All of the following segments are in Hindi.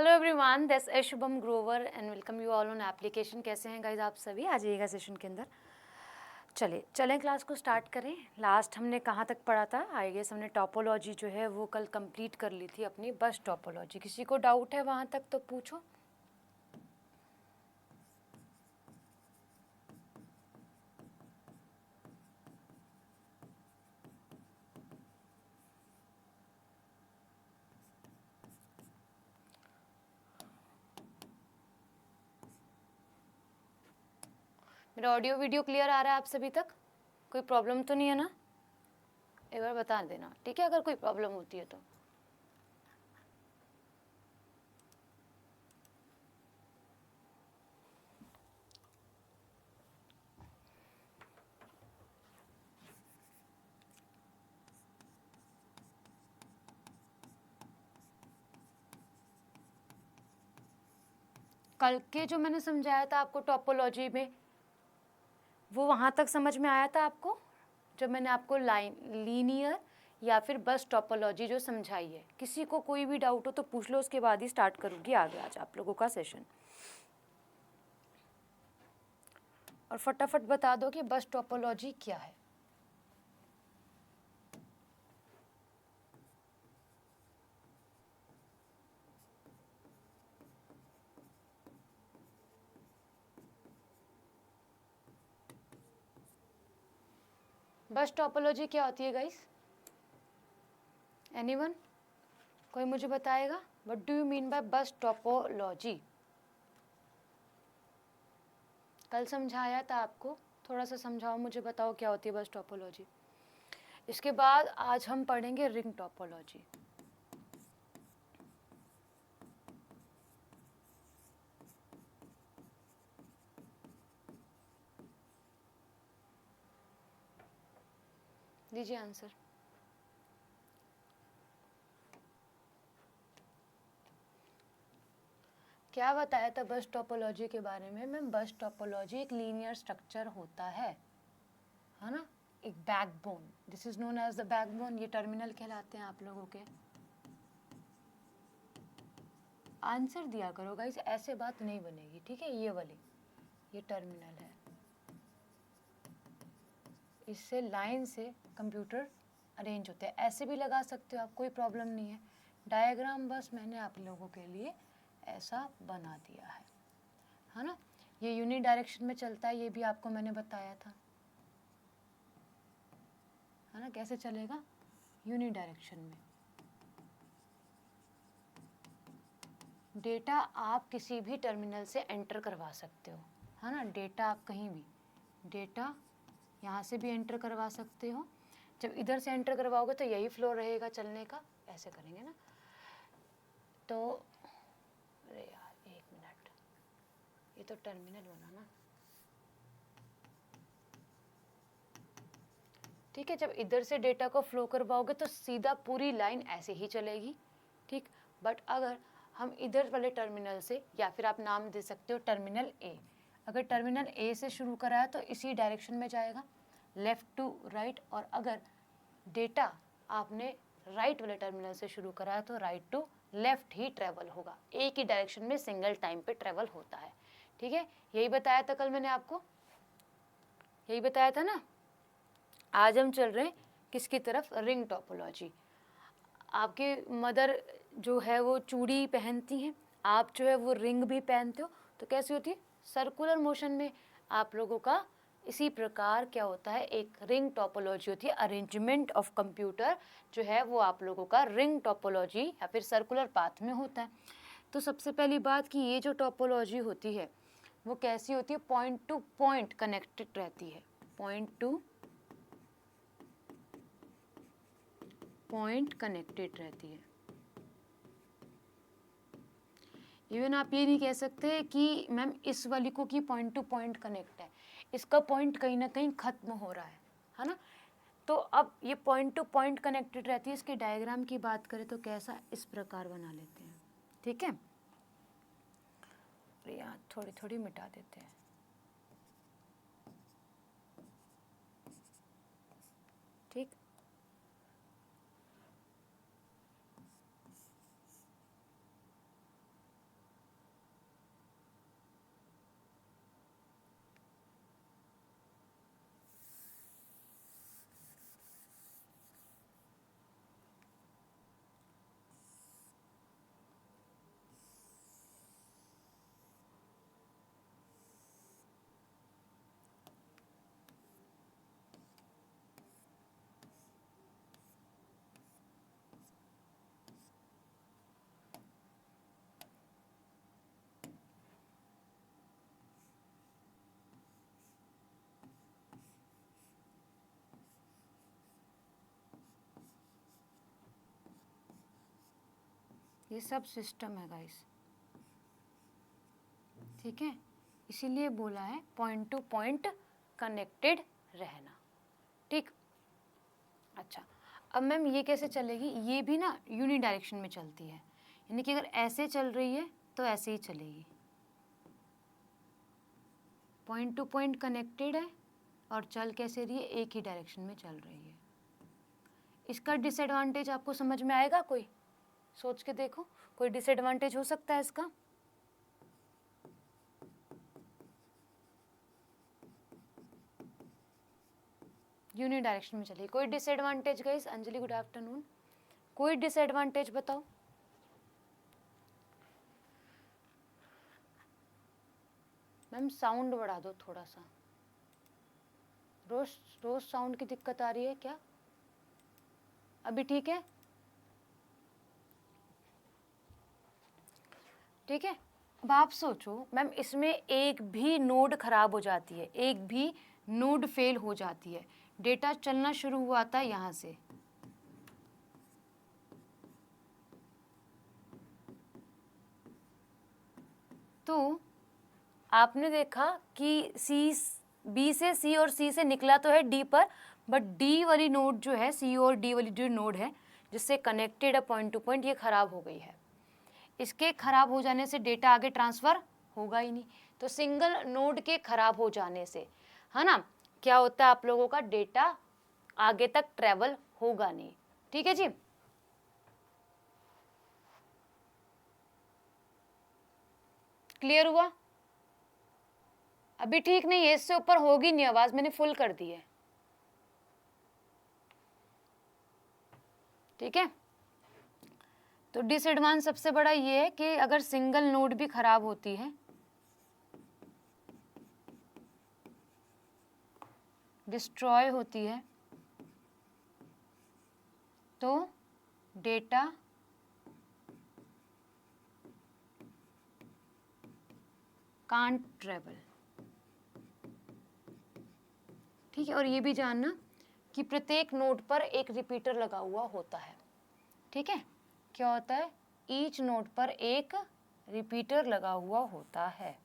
Hello everyone, this is Shubham Grover and welcome you all on application. कैसे हैं गाइज आप सभी? आ जाइएगा सेशन के अंदर। चलें क्लास को स्टार्ट करें। लास्ट हमने कहाँ तक पढ़ा था? आई गेस हमने टॉपोलॉजी जो है वो कल कंप्लीट कर ली थी अपनी, बस टॉपोलॉजी। किसी को डाउट है वहाँ तक तो पूछो। मेरा ऑडियो वीडियो क्लियर आ रहा है आप सभी तक? कोई प्रॉब्लम तो नहीं है ना? एक बार बता देना, ठीक है, अगर कोई प्रॉब्लम होती है तो। कल के जो मैंने समझाया था आपको टॉपोलॉजी में, वो वहाँ तक समझ में आया था आपको? जब मैंने आपको लीनियर या फिर बस टॉपोलॉजी जो समझाई है। किसी को कोई भी डाउट हो तो पूछ लो, उसके बाद ही स्टार्ट करूँगी आगे आज आप लोगों का सेशन। और फटाफट बता दो कि बस टॉपोलॉजी क्या है। बस टॉपोलॉजी क्या होती है गाइस? एनीवन? कोई मुझे बताएगा what do you mean by बस टॉपोलॉजी? कल समझाया था आपको, थोड़ा सा समझाओ, मुझे बताओ क्या होती है बस टॉपोलॉजी। इसके बाद आज हम पढ़ेंगे रिंग टॉपोलॉजी। दीजिए आंसर। क्या बताया था बस टॉपोलॉजी के बारे में? मैम बस टॉपोलॉजी एक लीनियर स्ट्रक्चर होता है ना, एक backbone. This is known as the backbone. ये टर्मिनल कहलाते हैं आप लोगों के। आंसर दिया करो गाइस, ऐसे बात नहीं बनेगी, ठीक है? ये वाली, ये टर्मिनल है, इससे लाइन से कंप्यूटर अरेंज होते हैं। ऐसे भी लगा सकते हो आप, कोई प्रॉब्लम नहीं है। डायग्राम बस मैंने आप लोगों के लिए ऐसा बना दिया है ना। ये यूनि डायरेक्शन में चलता है, ये भी आपको मैंने बताया था, है ना। कैसे चलेगा? यूनि डायरेक्शन में। डेटा आप किसी भी टर्मिनल से एंटर करवा सकते हो, है ना। डेटा आप कहीं भी, डेटा यहाँ से भी एंटर करवा सकते हो। जब इधर से एंटर करवाओगे तो यही फ्लो रहेगा चलने का। ऐसे करेंगे ना तो, अरे यार एक मिनट, ये तो टर्मिनल बना ना, ठीक है। जब इधर से डेटा को फ्लो करवाओगे तो सीधा पूरी लाइन ऐसे ही चलेगी, ठीक। बट अगर हम इधर वाले टर्मिनल से, या फिर आप नाम दे सकते हो टर्मिनल ए, अगर टर्मिनल ए से शुरू कराया तो इसी डायरेक्शन में जाएगा, लेफ़्ट टू राइट। और अगर डेटा आपने राइट वाले टर्मिनल से शुरू कराया तो राइट टू लेफ़्ट ही ट्रेवल होगा। एक ही डायरेक्शन में सिंगल टाइम पे ट्रेवल होता है, ठीक है। यही बताया था कल मैंने आपको, यही बताया था ना। आज हम चल रहे हैं किसकी तरफ? Ring topology. आपके मदर जो है वो चूड़ी पहनती हैं, आप जो है वो रिंग भी पहनते हो, तो कैसी होती है? सर्कुलर मोशन में आप लोगों का। इसी प्रकार क्या होता है? एक रिंग टॉपोलॉजी होती है। अरेंजमेंट ऑफ कंप्यूटर जो है वो आप लोगों का रिंग टॉपोलॉजी या फिर सर्कुलर पाथ में होता है। तो सबसे पहली बात कि ये जो टॉपोलॉजी होती है वो कैसी होती है? पॉइंट टू पॉइंट कनेक्टेड रहती है, पॉइंट टू पॉइंट कनेक्टेड रहती है। इवन आप ये नहीं कह सकते कि मैम इस वाली को कि पॉइंट टू पॉइंट कनेक्ट है, इसका पॉइंट कहीं ना कहीं खत्म हो रहा है ना। तो अब ये पॉइंट टू पॉइंट कनेक्टेड रहती है। इसके डायग्राम की बात करें तो कैसा, इस प्रकार बना लेते हैं, ठीक है। यहाँ थोड़ी थोड़ी मिटा देते हैं, ठीक। ये सब सिस्टम है गाइस, ठीक है, इसीलिए बोला है पॉइंट टू पॉइंट कनेक्टेड रहना, ठीक। अच्छा, अब मैम ये कैसे चलेगी, ये भी ना यूनि डायरेक्शन में चलती है, यानी कि अगर ऐसे चल रही है तो ऐसे ही चलेगी, पॉइंट टू पॉइंट कनेक्टेड है और चल कैसे रही है, एक ही डायरेक्शन में चल रही है। इसका डिसएडवांटेज आपको समझ में आएगा कोई, सोच के देखो, कोई डिसएडवांटेज हो सकता है इसका? यूनि डायरेक्शन में चलिए, कोई disadvantage guys? Anjali good afternoon, कोई डिसएडवांटेज बताओ। मैम साउंड बढ़ा दो थोड़ा सा, रोज रोज साउंड की दिक्कत आ रही है क्या? अभी ठीक है? ठीक है, अब आप सोचो मैम, इसमें एक भी नोड खराब हो जाती है, एक भी नोड फेल हो जाती है, डेटा चलना शुरू हुआ था यहाँ से, तो आपने देखा कि सी, बी से सी और सी से निकला तो है डी पर, बट डी वाली नोड जो है, सी और डी वाली जो नोड है जिससे कनेक्टेड है पॉइंट टू पॉइंट, ये खराब हो गई है। इसके खराब हो जाने से डेटा आगे ट्रांसफ़र होगा ही नहीं, तो सिंगल नोड के खराब हो जाने से, है ना, क्या होता है आप लोगों का, डेटा आगे तक ट्रेवल होगा नहीं, ठीक है जी। क्लियर हुआ? अभी ठीक नहीं है, इससे ऊपर होगी नहीं आवाज, मैंने फुल कर दी है, ठीक है। तो डिसएडवांटेज सबसे बड़ा ये है कि अगर सिंगल नोड भी खराब होती है, डिस्ट्रॉय होती है, तो डेटा कांट ट्रेवल, ठीक है। और ये भी जानना कि प्रत्येक नोड पर एक रिपीटर लगा हुआ होता है, ठीक है, क्या होता है, ईच नोड पर एक रिपीटर लगा हुआ होता है।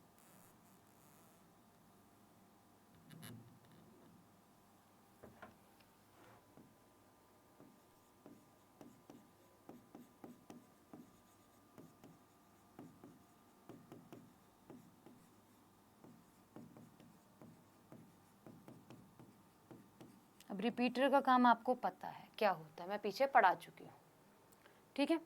अब रिपीटर का काम आपको पता है क्या होता है, मैं पीछे पढ़ा चुकी हूँ, ठीक है।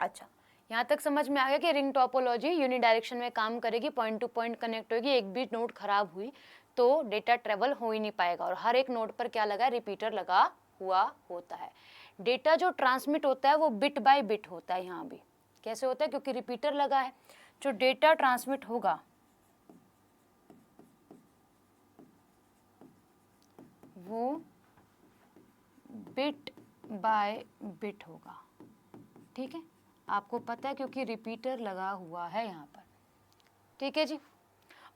अच्छा, यहाँ तक समझ में आ गया कि रिंग टोपोलॉजी यूनि डायरेक्शन में काम करेगी, पॉइंट टू पॉइंट कनेक्ट होगी, एक भी नोड खराब हुई तो डेटा ट्रेवल हो ही नहीं पाएगा, और हर एक नोड पर क्या लगा है, रिपीटर लगा हुआ होता है। डेटा जो ट्रांसमिट होता है वो बिट बाय बिट होता है, यहाँ भी कैसे होता है, क्योंकि रिपीटर लगा है, जो डेटा ट्रांसमिट होगा वो बिट बाय बिट होगा, ठीक है, आपको पता है क्योंकि रिपीटर लगा हुआ है यहाँ पर, ठीक है जी।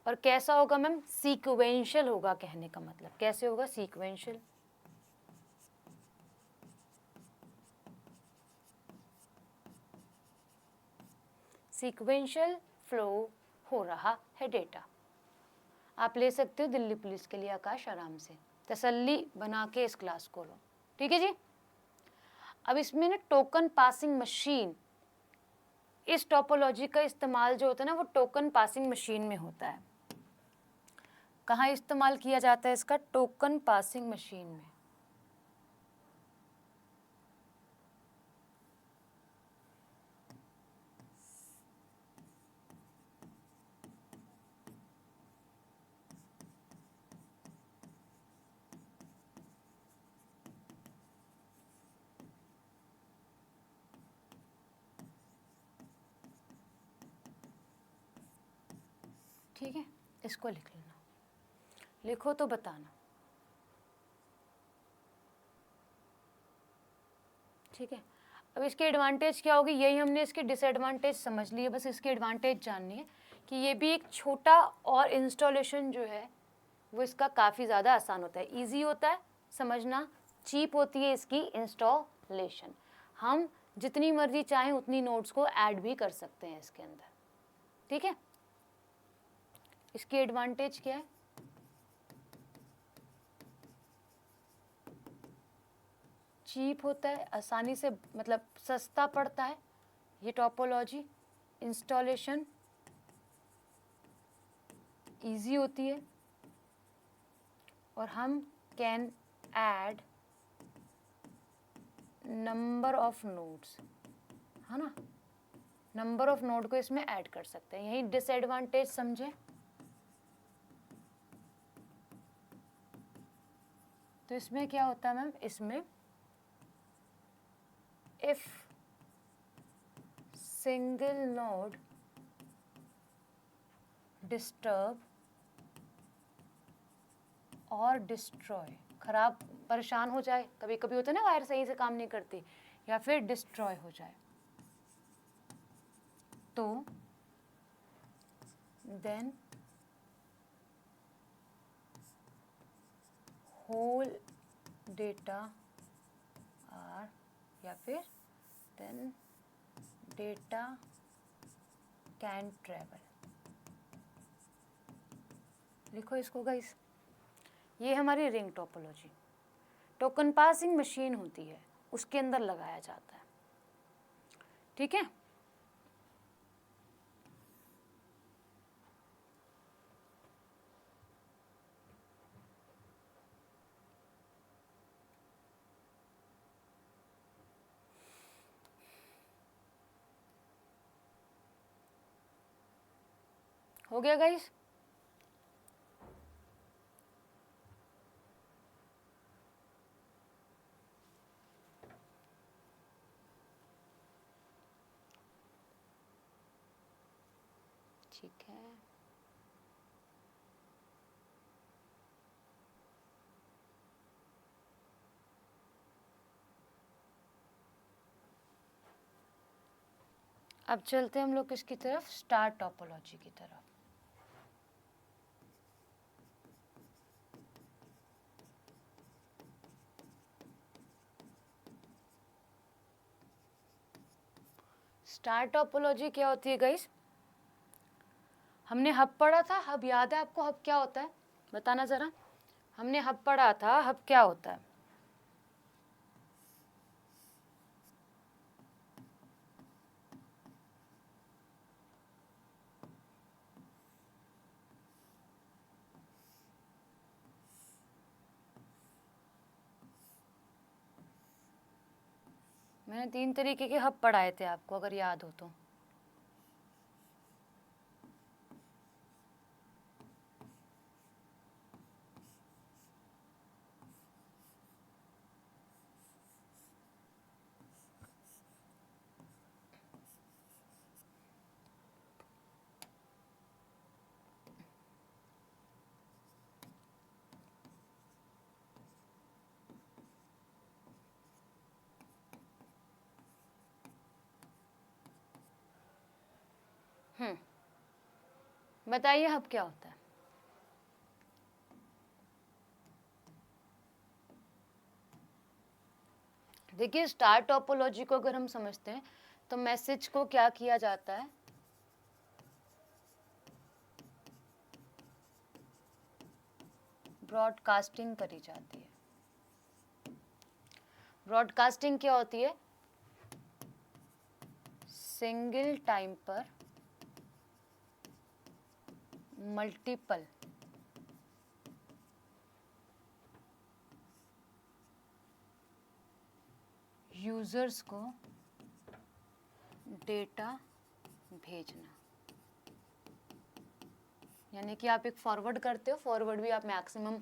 और कैसा होगा मैम, सीक्वेंशियल होगा, कहने का मतलब कैसे होगा, सीक्वेंशियल, सीक्वेंशियल फ्लो हो रहा है डेटा। आप ले सकते हो दिल्ली पुलिस के लिए आकाश, आराम से तसल्ली बना के इस क्लास को लो, ठीक है जी। अब इसमें ना टोकन पासिंग मशीन, इस टोपोलॉजी का इस्तेमाल जो होता है ना वो टोकन पासिंग मशीन में होता है। कहाँ इस्तेमाल किया जाता है इसका, टोकन पासिंग मशीन में। ठीक है, इसको लिख लेना, लिखो तो बताना, ठीक है। अब इसके एडवांटेज क्या होगी, यही हमने इसके डिसएडवांटेज समझ लिए, बस इसके एडवांटेज जाननी है कि ये भी एक छोटा, और इंस्टॉलेशन जो है वो इसका काफ़ी ज़्यादा आसान होता है, इजी होता है समझना, चीप होती है इसकी इंस्टॉलेशन। हम जितनी मर्जी चाहें उतनी नोड्स को ऐड भी कर सकते हैं इसके अंदर, ठीक है। इसकी एडवांटेज क्या है, चीप होता है, आसानी से मतलब सस्ता पड़ता है ये टोपोलॉजी, इंस्टॉलेशन इजी होती है, और हम can add number of nodes, है ना, नंबर ऑफ नोड को इसमें ऐड कर सकते हैं। यही डिसएडवांटेज समझे। तो इसमें क्या होता है मैम, इसमें इफ सिंगल नोड डिस्टर्ब और डिस्ट्रॉय, खराब परेशान हो जाए, कभी कभी होता है ना वायर सही से काम नहीं करती, या फिर डिस्ट्रॉय हो जाए, तो देन होल डेटा आर, या फिर देन डेटा कैन ट्रेवल। लिखो इसको गाइस, ये हमारी ring topology token passing machine होती है, उसके अंदर लगाया जाता है, ठीक है। हो गया गाइस। ठीक है, अब चलते हैं हम लोग किसकी तरफ, स्टार टोपोलॉजी की तरफ। स्टार टोपोलॉजी क्या होती है गाइस, हमने हब पढ़ा था, हब याद है आपको, हब क्या होता है बताना जरा, हमने हब पढ़ा था, हब क्या होता है। मैंने 3 तरीके के हब पढ़ाए थे आपको, अगर याद हो तो। बताइए हब क्या होता है। देखिए स्टार टोपोलॉजी को अगर हम समझते हैं तो मैसेज को क्या किया जाता है, ब्रॉडकास्टिंग करी जाती है। ब्रॉडकास्टिंग क्या होती है, सिंगल टाइम पर मल्टीपल यूजर्स को डेटा भेजना। यानी कि आप एक फॉरवर्ड करते हो, फॉरवर्ड भी आप मैक्सिमम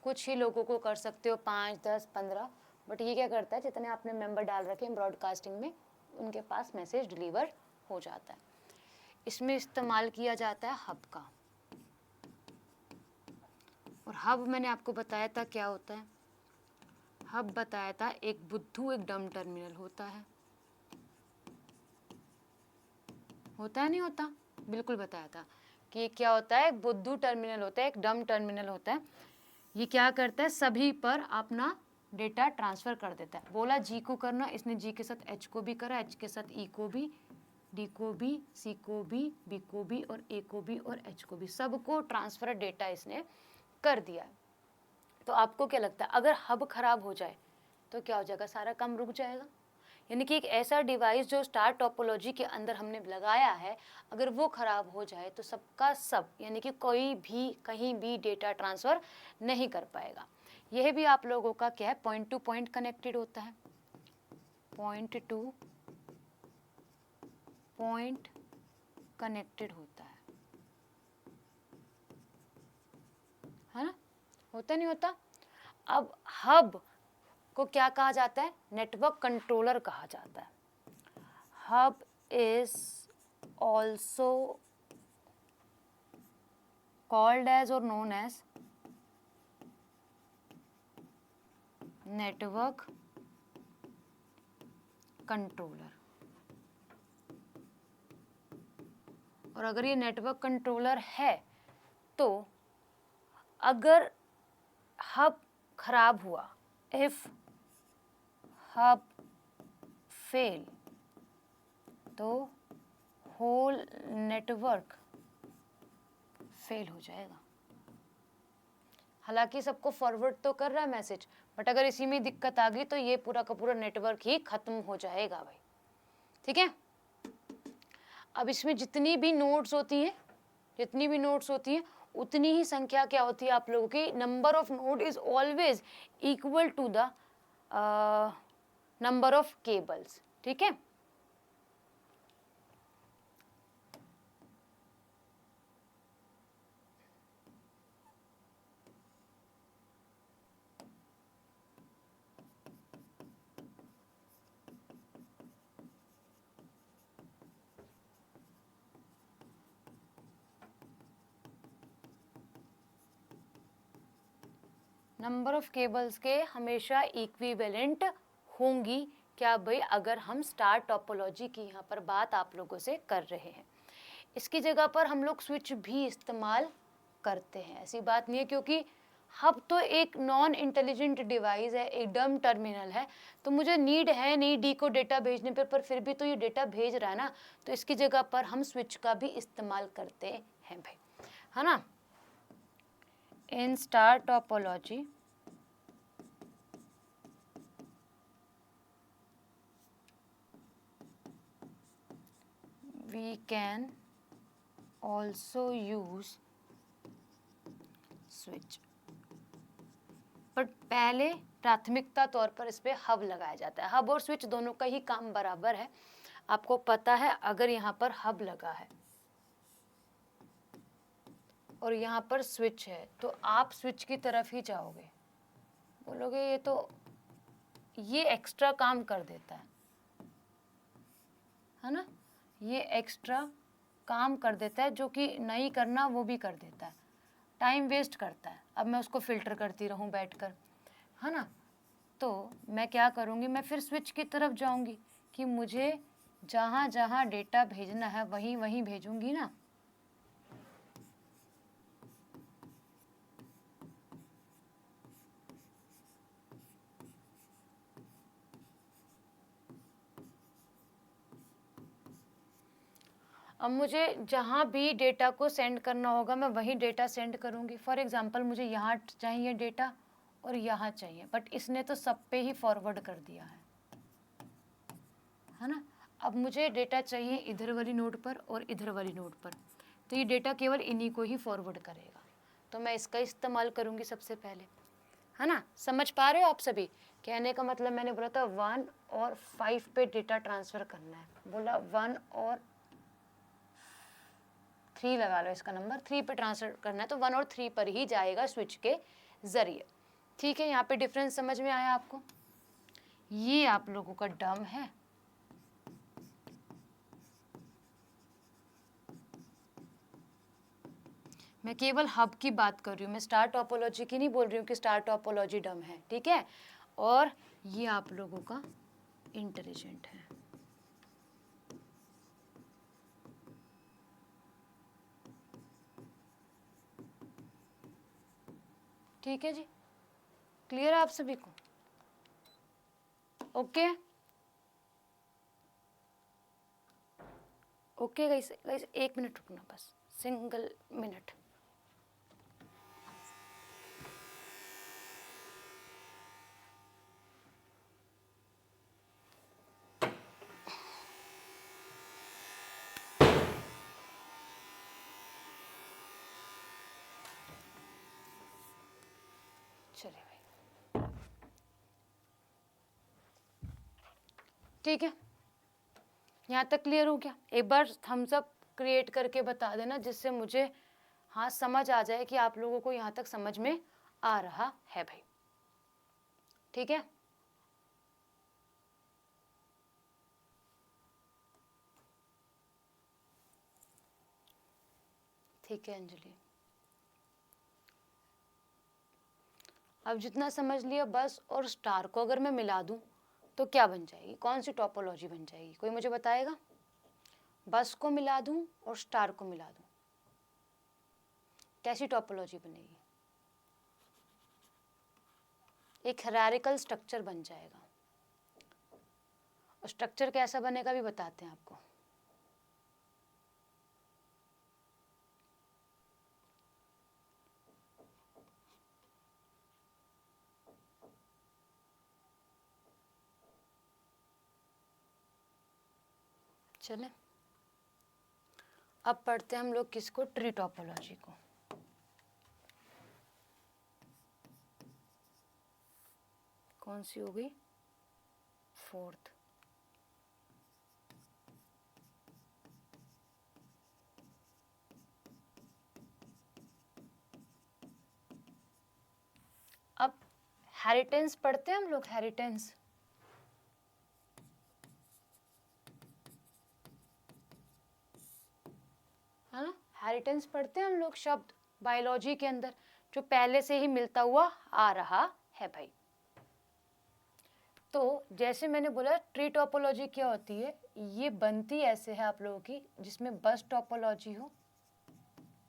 कुछ ही लोगों को कर सकते हो, 5, 10, 15, बट ये क्या करता है, जितने आपने मेंबर डाल रखे हैं ब्रॉडकास्टिंग में, उनके पास मैसेज डिलीवर हो जाता है। इसमें इस्तेमाल किया जाता है हब का, और हब मैंने आपको बताया था क्या होता है, हब बताया था एक बुद्धू एक डम टर्मिनल होता है नहीं होता, बिल्कुल बताया था कि ये क्या होता है, एक बुद्धू टर्मिनल होता है, एक डम टर्मिनल होता है। ये क्या करता है, सभी पर अपना डेटा ट्रांसफ़र कर देता है। बोला जी को करना, इसने जी के साथ एच को भी करा, एच के साथ ई को भी, डी को भी, सी को भी, बी को भी और ए को भी और एच को भी, सबको ट्रांसफ़र डेटा इसने कर दिया। तो आपको क्या लगता है अगर हब खराब हो जाए तो क्या हो जाएगा, सारा काम रुक जाएगा। यानी कि एक ऐसा डिवाइस जो स्टार टोपोलॉजी के अंदर हमने लगाया है, अगर वो खराब हो जाए तो सबका सब, यानी कि कोई भी कहीं भी डेटा ट्रांसफ़र नहीं कर पाएगा। यह भी आप लोगों का क्या है, पॉइंट टू पॉइंट कनेक्टेड होता है, पॉइंट टू पॉइंट कनेक्टेड होता है ना, होता नहीं होता। अब हब को क्या कहा जाता है, नेटवर्क कंट्रोलर कहा जाता है। Hub is also called as और नोन एज नेटवर्क कंट्रोलर। और अगर ये नेटवर्क कंट्रोलर है तो अगर हब खराब हुआ, इफ हब फेल, तो होल नेटवर्क फेल हो जाएगा। हालांकि सबको फॉरवर्ड तो कर रहा है मैसेज, बट अगर इसी में दिक्कत आ गई तो ये पूरा का पूरा नेटवर्क ही खत्म हो जाएगा भाई, ठीक है। अब इसमें जितनी भी नोड्स होती हैं उतनी ही संख्या क्या होती है आप लोगों की, number of node is always equal to the number of cables, ठीक है। नंबर ऑफ केबल्स के हमेशा इक्विवेलेंट होंगी क्या भाई, अगर हम स्टार टोपोलॉजी की यहाँ पर बात आप लोगों से कर रहे हैं। इसकी जगह पर हम लोग स्विच भी इस्तेमाल करते हैं, ऐसी बात नहीं है, क्योंकि हब तो एक नॉन इंटेलिजेंट डिवाइस है, एक डम टर्मिनल है, तो मुझे नीड है नहीं डी को डेटा भेजने पर फिर भी तो ये डेटा भेज रहा है ना, तो इसकी जगह पर हम स्विच का भी इस्तेमाल करते हैं भाई, है ना। In star topology, we can also use switch, but पहले प्राथमिकता तौर पर इस पे हब लगाया जाता है। हब और स्विच दोनों का ही काम बराबर है, आपको पता है। अगर यहाँ पर हब लगा है और यहाँ पर स्विच है तो आप स्विच की तरफ ही जाओगे, बोलोगे ये तो ये एक्स्ट्रा काम कर देता है ना, ये एक्स्ट्रा काम कर देता है, जो कि नहीं करना वो भी कर देता है, टाइम वेस्ट करता है। अब मैं उसको फ़िल्टर करती रहूँ बैठकर, है ना, तो मैं क्या करूँगी, मैं फिर स्विच की तरफ जाऊँगी कि मुझे जहाँ जहाँ डेटा भेजना है वहीं वहीं भेजूँगी ना। अब मुझे जहाँ भी डेटा को सेंड करना होगा मैं वहीं डेटा सेंड करूँगी। फॉर एग्ज़ाम्पल मुझे यहाँ चाहिए डेटा और यहाँ चाहिए, बट इसने तो सब पे ही फॉरवर्ड कर दिया है ना। अब मुझे डेटा चाहिए इधर वाली नोड पर और इधर वाली नोड पर, तो ये डेटा केवल इन्हीं को ही फॉरवर्ड करेगा, तो मैं इसका इस्तेमाल करूँगी सबसे पहले, है ना। समझ पा रहे हो आप सभी? कहने का मतलब मैंने बोला था 1 और 5 पे डेटा ट्रांसफ़र करना है, बोला 1 और 3 लगा लो, इसका नंबर 3 पे ट्रांसफ़र करना है, तो 1 और 3 पर ही जाएगा स्विच के ज़रिए, ठीक है। यहाँ पे डिफरेंस समझ में आया आपको? ये आप लोगों का डम है, मैं केवल हब की बात कर रही हूँ, मैं स्टार टोपोलॉजी की नहीं बोल रही हूँ कि स्टार टोपोलॉजी डम है, ठीक है। और ये आप लोगों का इंटेलिजेंट है, ठीक है जी। क्लियर है आप सभी को? Okay okay guys, guys 1 minute रुकना, बस सिंगल मिनट। चलिए भाई, ठीक है, यहाँ तक क्लियर हो गया? एक बार थम्स अप क्रिएट करके बता देना, जिससे मुझे हाँ समझ आ जाए कि आप लोगों को यहाँ तक समझ में आ रहा है भाई। ठीक है, ठीक है अंजलि, अब जितना समझ लिया बस और स्टार को अगर मैं मिला दूं तो क्या बन जाएगी, कौन सी टोपोलॉजी बन जाएगी, कोई मुझे बताएगा? बस को मिला दूं और स्टार को मिला दूं, कैसी टोपोलॉजी बनेगी? एक हायरार्किकल स्ट्रक्चर बन जाएगा। और स्ट्रक्चर कैसा बनेगा भी बताते हैं आपको। चले, अब पढ़ते हैं हम लोग किसको, ट्री टोपोलॉजी को। कौन सी हो गई? 4th। अब हेरिटेंस पढ़ते हैं हम लोग, हेरिटेंस। है ना, हेरिटेंस पढ़ते हैं हम लोग, शब्द बायोलॉजी के अंदर जो पहले से ही मिलता हुआ आ रहा है भाई। तो जैसे मैंने बोला ट्री टोपोलॉजी क्या होती है, ये बनती ऐसे है आप लोगों की, जिसमें बस टोपोलॉजी हो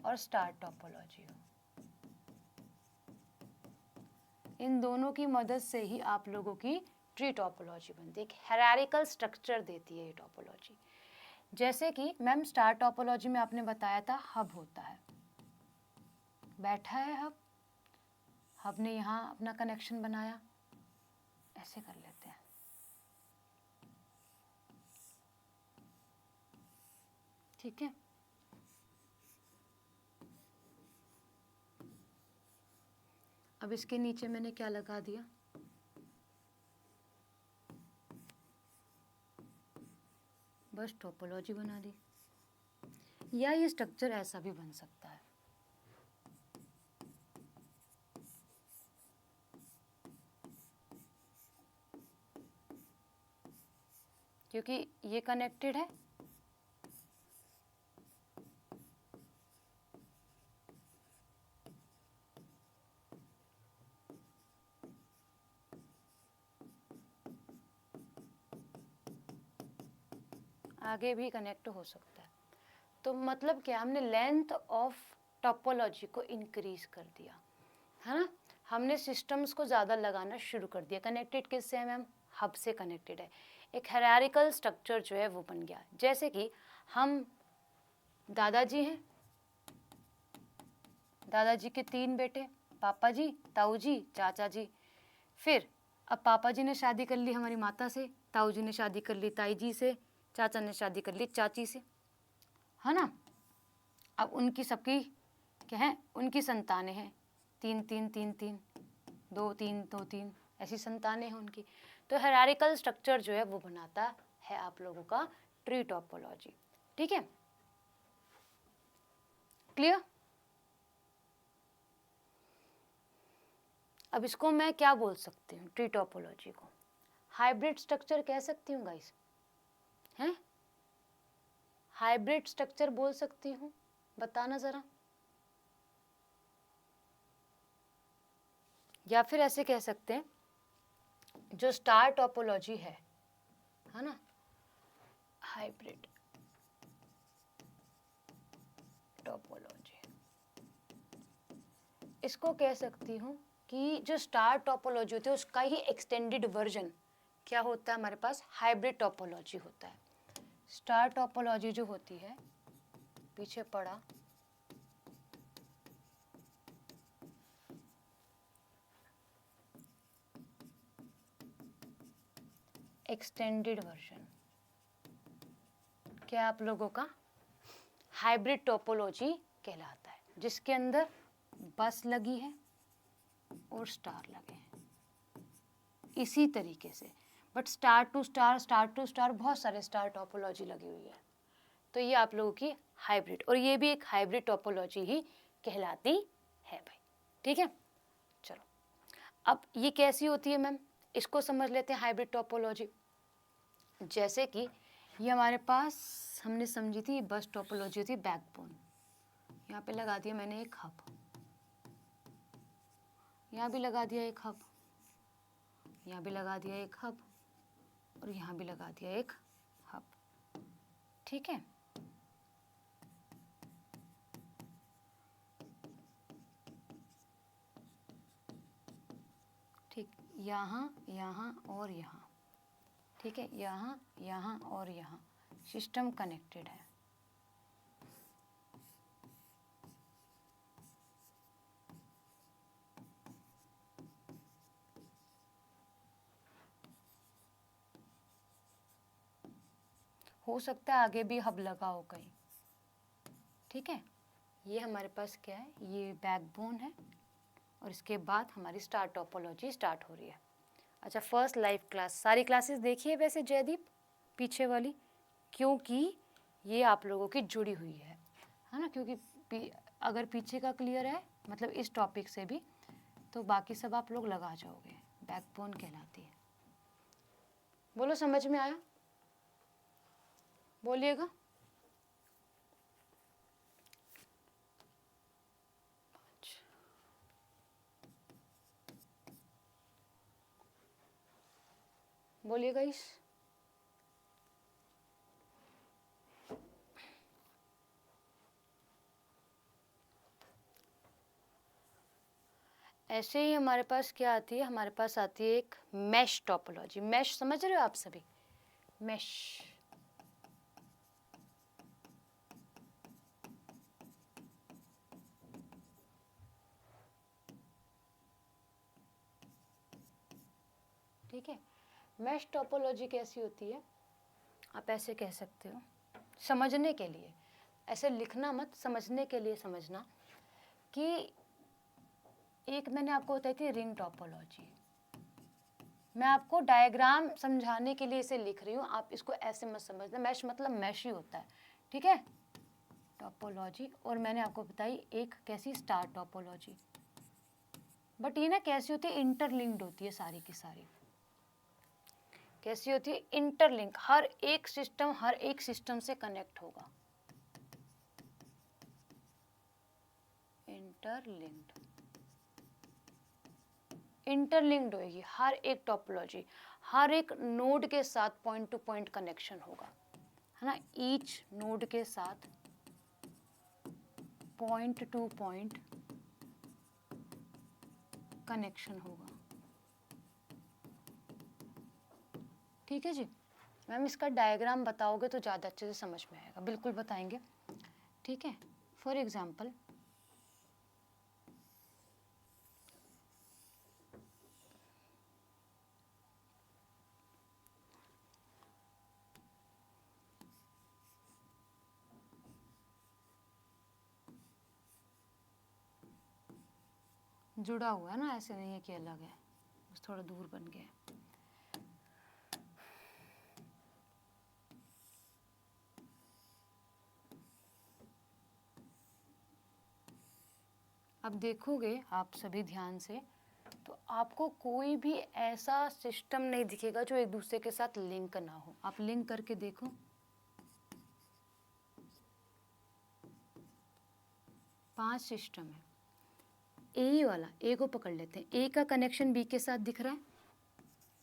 और स्टार टोपोलॉजी हो। इन दोनों की मदद से ही आप लोगों की ट्री टोपोलॉजी बनती है, एक हायरार्किकल स्ट्रक्चर देती है ये टोपोलॉजी। जैसे कि मैम स्टार टोपोलॉजी में आपने बताया था हब होता है, बैठा है हब, हब ने यहाँ अपना कनेक्शन बनाया, ऐसे कर लेते हैं, ठीक है। अब इसके नीचे मैंने क्या लगा दिया, बस टोपोलॉजी बना दी। या ये स्ट्रक्चर ऐसा भी बन सकता है, क्योंकि ये कनेक्टेड है, आगे भी कनेक्ट हो सकता है। तो मतलब क्या, हमने लेंथ ऑफ टोपोलॉजी को इंक्रीज कर दिया, है ना, हमने सिस्टम्स को ज़्यादा लगाना शुरू कर दिया। कनेक्टेड किससे है मैम? हब से कनेक्टेड है, एक हायरार्किकल स्ट्रक्चर जो है वो बन गया। जैसे कि हम दादाजी हैं, दादाजी के 3 बेटे, पापा जी, ताऊ जी, चाचा जी। फिर अब पापा जी ने शादी कर ली हमारी माता से, ताऊ जी ने शादी कर ली ताई जी से, चाचा ने शादी कर ली चाची से, है ना। अब उनकी सबकी क्या है, उनकी संतानें हैं, 3 3 3 3, 2 3 2 3, ऐसी संतानें हैं उनकी। तो हायरार्किकल स्ट्रक्चर जो है वो बनाता है आप लोगों का ट्री टोपोलॉजी, ठीक है, क्लियर। अब इसको मैं क्या बोल सकती हूँ, ट्री टोपोलॉजी को हाइब्रिड स्ट्रक्चर कह सकती हूँ गाइस, हैं, हाइब्रिड स्ट्रक्चर बोल सकती हूँ, बताना ज़रा। या फिर ऐसे कह सकते हैं, जो स्टार टोपोलॉजी है ना, हाइब्रिड टोपोलॉजी, इसको कह सकती हूँ कि जो स्टार टोपोलॉजी होती है उसका ही एक्सटेंडेड वर्जन क्या होता है हमारे पास, हाइब्रिड टोपोलॉजी होता है। स्टार टोपोलॉजी जो होती है, पीछे पड़ा, एक्सटेंडेड वर्जन, क्या आप लोगों का हाइब्रिड टोपोलॉजी कहलाता है, जिसके अंदर बस लगी है और स्टार लगे हैं इसी तरीके से। बट स्टार टू स्टार बहुत सारे स्टार टोपोलॉजी लगी हुई है। तो ये आप लोगों की हाइब्रिड, और ये भी एक हाइब्रिड टोपोलॉजी ही कहलाती है भाई। ठीक है, चलो अब ये कैसी होती है मैम, इसको समझ लेते हैं हाइब्रिड टोपोलॉजी। जैसे कि ये हमारे पास हमने समझी थी बस टोपोलॉजी होती है बैकबोन, यहाँ पे लगा दिया मैंने एक हब, यहाँ भी लगा दिया एक हब, यहाँ भी लगा दिया एक हब, और यहाँ भी लगा दिया एक हब। ठीक है, ठीक, यहाँ यहाँ और यहाँ, ठीक है, यहाँ यहाँ और यहाँ सिस्टम कनेक्टेड है। हो सकता है आगे भी हब लगा हो कहीं। ठीक है, ये हमारे पास क्या है, ये बैकबोन है, और इसके बाद हमारी स्टार टोपोलॉजी स्टार्ट हो रही है। अच्छा, फर्स्ट लाइव क्लास, सारी क्लासेस देखिए वैसे जयदीप पीछे वाली, क्योंकि ये आप लोगों की जुड़ी हुई है ना, क्योंकि अगर पीछे का क्लियर है मतलब इस टॉपिक से भी, तो बाकी सब आप लोग लगा जाओगे। बैकबोन कहलाती है। बोलो समझ में आया, बोलिएगा। बोलिएगा इस, ऐसे ही हमारे पास क्या आती है, हमारे पास आती है एक मैश टोपोलॉजी। मैश समझ रहे हो आप सभी, मैश, ठीक है। मैश टोपोलॉजी कैसी होती है, आप ऐसे कह सकते हो समझने के लिए, ऐसे लिखना मत, समझने के लिए समझना, कि एक मैंने आपको बताई थी रिंग टोपोलॉजी, मैं आपको डायग्राम समझाने के लिए इसे लिख रही हूँ, आप इसको ऐसे मत समझना। मैश मतलब मैश ही होता है, ठीक है, टोपोलॉजी। और मैंने आपको बताई एक कैसी, स्टार टोपोलॉजी। बट ये ना कैसी होती है, इंटरलिंक्ड होती है सारी की सारी। कैसी होती है, इंटरलिंक, हर एक सिस्टम से कनेक्ट होगा, इंटरलिंक्ड होगी हर एक टोपोलॉजी, हर एक नोड के साथ पॉइंट टू पॉइंट कनेक्शन होगा, है ना, ईच नोड के साथ पॉइंट टू पॉइंट कनेक्शन होगा। ठीक है जी मैम, इसका डायग्राम बताओगे तो ज़्यादा अच्छे से समझ में आएगा, बिल्कुल बताएंगे। ठीक है, फॉर एग्जाम्पल जुड़ा हुआ है ना, ऐसे नहीं है कि अलग है, बस थोड़ा दूर बन गया है। अब देखोगे आप सभी ध्यान से, तो आपको कोई भी ऐसा सिस्टम नहीं दिखेगा जो एक दूसरे के साथ लिंक ना हो। आप लिंक करके देखो, पांच सिस्टम है। ए वाला, ए को पकड़ लेते हैं, ए का कनेक्शन बी के साथ दिख रहा है,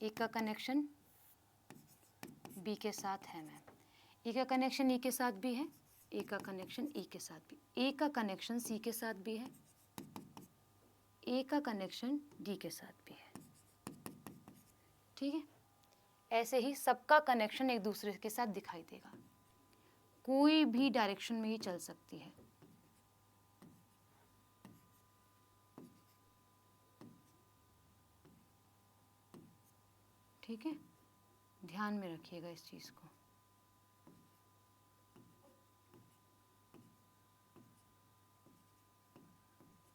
ए का कनेक्शन बी के साथ है मैम, ए का कनेक्शन ई के साथ भी है, ए का कनेक्शन ई के साथ भी, ए का कनेक्शन सी के साथ भी है, ए का कनेक्शन डी के साथ भी है। ठीक है, ऐसे ही सबका कनेक्शन एक दूसरे के साथ दिखाई देगा, कोई भी डायरेक्शन में ये चल सकती है। ठीक है, ध्यान में रखिएगा इस चीज को।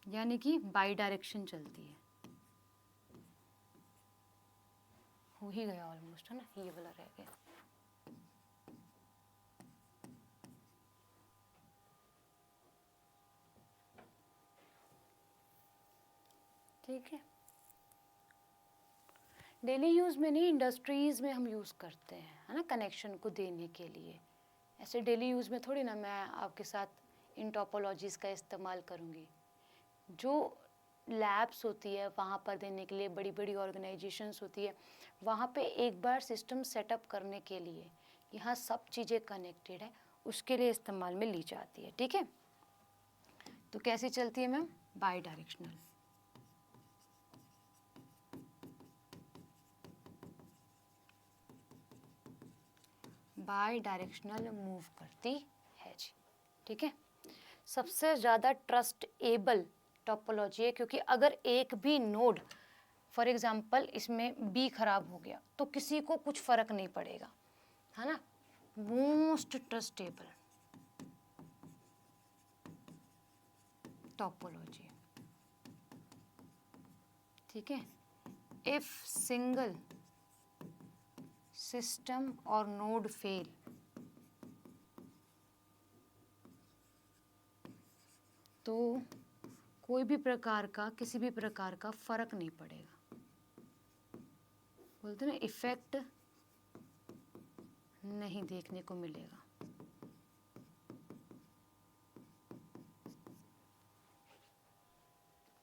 यानी कि बाई डायरेक्शन चलती है। हो ही गया ऑलमोस्ट, है ना, ये वाला रह गया। ठीक है, डेली यूज़ में नहीं, इंडस्ट्रीज़ में हम यूज़ करते हैं, है ना, कनेक्शन को देने के लिए। ऐसे डेली यूज़ में थोड़ी ना मैं आपके साथ इन टोपोलॉजीज़ का इस्तेमाल करूँगी। जो लैब्स होती है वहाँ पर देने के लिए, बड़ी बड़ी ऑर्गेनाइजेशंस होती है, वहाँ पे एक बार सिस्टम सेटअप करने के लिए यहाँ सब चीज़ें कनेक्टेड है, उसके लिए इस्तेमाल में ली जाती है। ठीक है, तो कैसे चलती है ma'am? By directional. By directional move करती है जी। ठीक है, सबसे ज़्यादा ट्रस्टेबल टोपोलॉजी है, क्योंकि अगर एक भी नोड, फॉर एग्जांपल इसमें बी खराब हो गया तो किसी को कुछ फर्क नहीं पड़ेगा, है ना। Most trustable topology. ठीक है, इफ सिंगल सिस्टम और नोड फेल, तो कोई भी प्रकार का, किसी भी प्रकार का फर्क नहीं पड़ेगा। बोलते ना, इफेक्ट नहीं देखने को मिलेगा।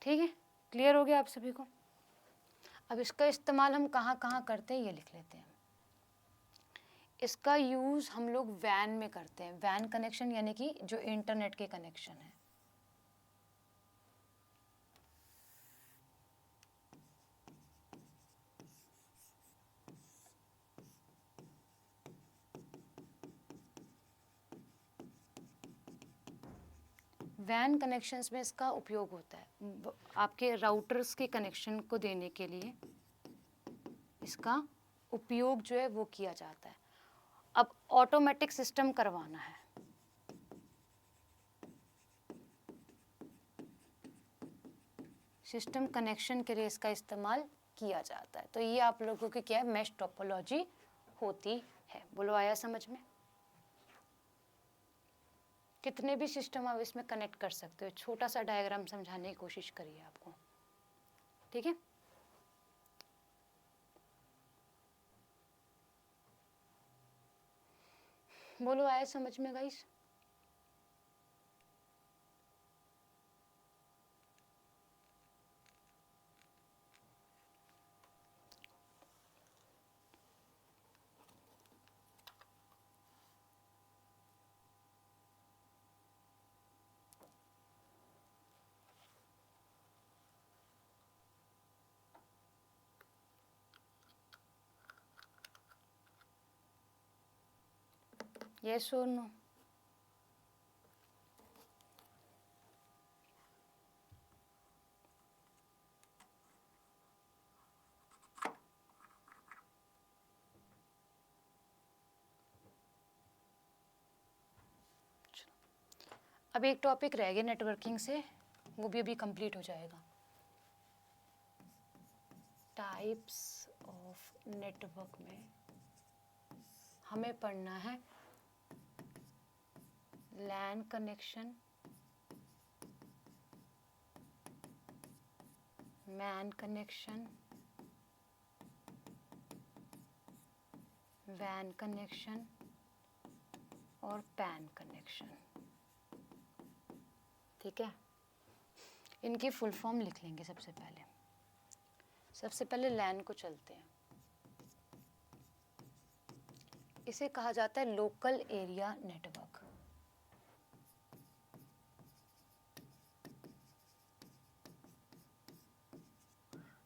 ठीक है, क्लियर हो गया आप सभी को? अब इसका इस्तेमाल हम कहाँ कहाँ करते हैं ये लिख लेते हैं। इसका यूज़ हम लोग वैन में करते हैं, वैन कनेक्शन यानी कि जो इंटरनेट के कनेक्शन है। वैन कनेक्शंस में इसका उपयोग होता है, आपके राउटर्स के कनेक्शन को देने के लिए इसका उपयोग जो है वो किया जाता है। अब ऑटोमेटिक सिस्टम करवाना है, सिस्टम कनेक्शन के लिए इसका इस्तेमाल किया जाता है। तो ये आप लोगों की क्या है, मैश टोपोलॉजी होती है। बोलो, आया समझ में? कितने भी सिस्टम आप इसमें कनेक्ट कर सकते हो। छोटा सा डायग्राम समझाने की कोशिश करिए आपको। ठीक है, बोलो, आया समझ में गाइस? यस और नो? अब एक टॉपिक रह गया नेटवर्किंग से, वो भी अभी कंप्लीट हो जाएगा। टाइप्स ऑफ नेटवर्क में हमें पढ़ना है लैन कनेक्शन, मैन कनेक्शन, वैन कनेक्शन और पैन कनेक्शन। ठीक है, इनकी फुल फॉर्म लिख लेंगे सबसे पहले। सबसे पहले लैन को चलते हैं। इसे कहा जाता है local area network.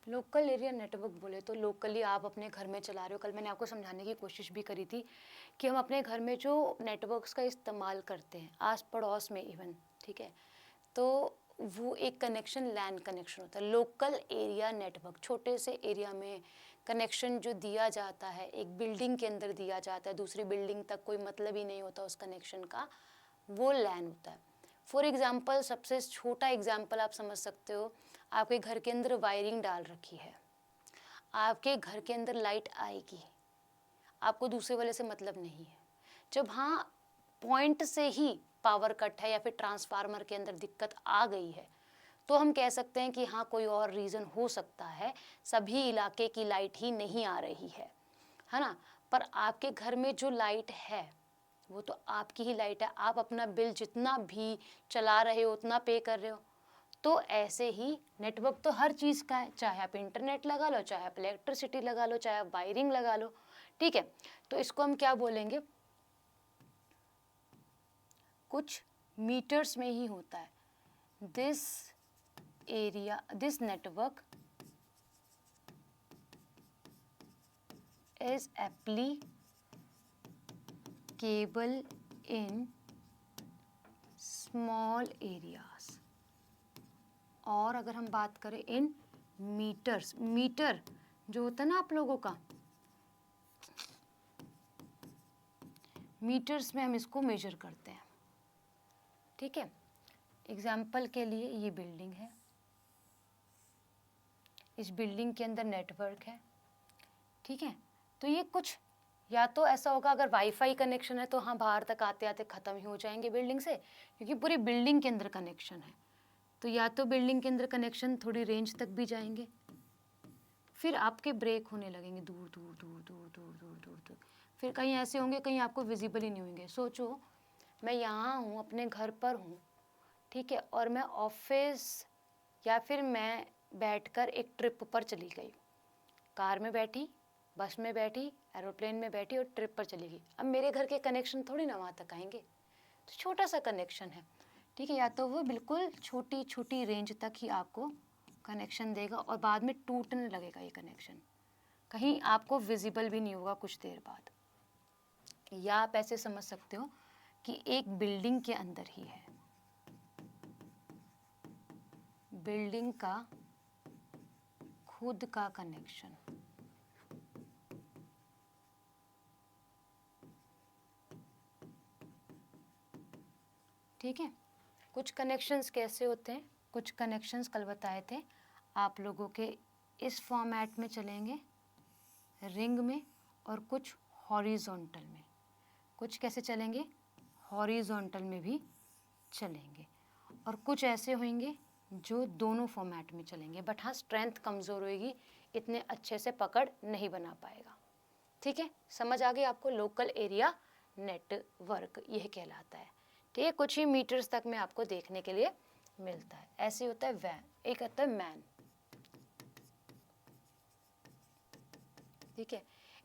Local area network बोले तो लोकली आप अपने घर में चला रहे हो। कल मैंने आपको समझाने की कोशिश भी करी थी कि हम अपने घर में जो नेटवर्क्स का इस्तेमाल करते हैं आस पड़ोस में इवन, ठीक है, तो वो एक कनेक्शन लैन कनेक्शन होता है। लोकल एरिया नेटवर्क छोटे से एरिया में कनेक्शन जो दिया जाता है, एक बिल्डिंग के अंदर दिया जाता है, दूसरी बिल्डिंग तक कोई मतलब ही नहीं होता उस कनेक्शन का, वो लैन होता है। फॉर एग्ज़ाम्पल, सबसे छोटा एग्ज़ाम्पल आप समझ सकते हो, आपके घर के अंदर वायरिंग डाल रखी है, आपके घर के अंदर लाइट आएगी, आपको दूसरे वाले से मतलब नहीं है। जब हाँ पॉइंट से ही पावर कट है या फिर ट्रांसफार्मर के अंदर दिक्कत आ गई है, तो हम कह सकते हैं कि हाँ कोई और रीज़न हो सकता है, सभी इलाके की लाइट ही नहीं आ रही है ना। पर आपके घर में जो लाइट है वो तो आपकी ही लाइट है, आप अपना बिल जितना भी चला रहे हो उतना पे कर रहे हो। तो ऐसे ही नेटवर्क तो हर चीज़ का है, चाहे आप इंटरनेट लगा लो, चाहे आप इलेक्ट्रिसिटी लगा लो, चाहे आप वायरिंग लगा लो, ठीक है। तो इसको हम क्या बोलेंगे, कुछ मीटर्स में ही होता है। This area, this network is applicable in small areas। और अगर हम बात करें इन मीटर्स, मीटर जो होता है ना आप लोगों का, मीटर्स में हम इसको मेजर करते हैं, ठीक है। एग्जाम्पल के लिए ये बिल्डिंग है, इस बिल्डिंग के अंदर नेटवर्क है, ठीक है। तो ये कुछ या तो ऐसा होगा, अगर वाईफाई कनेक्शन है तो हाँ बाहर तक आते आते ख़त्म ही हो जाएंगे बिल्डिंग से, क्योंकि पूरी बिल्डिंग के अंदर कनेक्शन है। तो या तो बिल्डिंग के अंदर कनेक्शन थोड़ी रेंज तक भी जाएंगे, फिर आपके ब्रेक होने लगेंगे दूर दूर दूर दूर दूर दूर दूर तक। फिर कहीं ऐसे होंगे कहीं आपको विजिबल ही नहीं होंगे। सोचो मैं यहाँ हूँ, अपने घर पर हूँ, ठीक है, और मैं ऑफिस या फिर मैं बैठकर एक ट्रिप पर चली गई, कार में बैठी, बस में बैठी, एरोप्लेन में बैठी और ट्रिप पर चली गई। अब मेरे घर के कनेक्शन थोड़ी ना वहाँ तक आएंगे, तो छोटा सा कनेक्शन है, ठीक है। या तो वो बिल्कुल छोटी छोटी रेंज तक ही आपको कनेक्शन देगा और बाद में टूटने लगेगा ये कनेक्शन, कहीं आपको विजिबल भी नहीं होगा कुछ देर बाद। या आप ऐसे समझ सकते हो कि एक बिल्डिंग के अंदर ही है, बिल्डिंग का खुद का कनेक्शन, ठीक है। कुछ कनेक्शंस कैसे होते हैं, कुछ कनेक्शंस कल बताए थे आप लोगों के, इस फॉर्मेट में चलेंगे रिंग में, और कुछ हॉरिजॉन्टल में, कुछ कैसे चलेंगे हॉरिजॉन्टल में भी चलेंगे, और कुछ ऐसे होंगे जो दोनों फॉर्मेट में चलेंगे। बट हाँ स्ट्रेंथ कमज़ोर होएगी, इतने अच्छे से पकड़ नहीं बना पाएगा, ठीक है। समझ आ गई आपको, लोकल एरिया नेटवर्क यह कहलाता है, ठीक है। कुछ ही मीटर्स तक में आपको देखने के लिए मिलता है। ऐसे होता है वैन, एक होता है मैन, ठीक है।